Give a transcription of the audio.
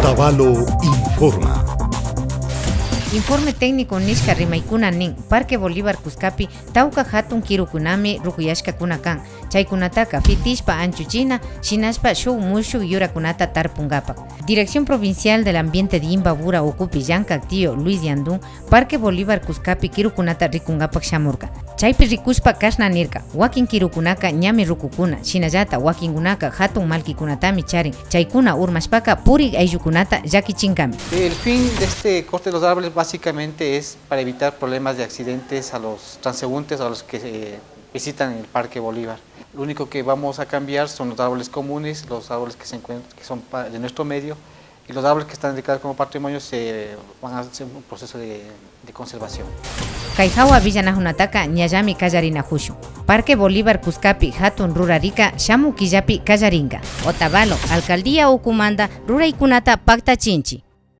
Otavalo informa. Informe técnico nishka rimaykuna nin Parque Bolívar Cuscapi tawka hatun kirukunami rukuyashkakuna kan chaykunataka fitishpa anchuchina shinashpa shuk mushuk yurakunata tarpungapak. Dirección Provincial del Ambiente de Imbabura Ocupi Llanka Tío Luis Yandún Parque Bolívar Cuscapi kirukunata rikungapak shamurka. Chaypi rikushpa kashna nirka wakin kirukunaka ñami rukukuna shinallata wakinkunaka hatun malkikunatami charin chaykuna urmashpaka puri ayllukunata llakichinkami. El fin de este corte de los árboles básicamente es para evitar problemas de accidentes a los transeúntes, a los que visitan el Parque Bolívar. Lo único que vamos a cambiar son los árboles comunes, los árboles que son de nuestro medio, y los árboles que están dedicados como patrimonio se van a hacer un proceso de conservación. Kayhawa villanajunataka ñallami kallarina hushu. Parque Bolívar Cuscapi hatun rurarika shamu killapi kallaringa. Otavalo, Alcaldía Ucumanda, ruraykunata paktachinchi.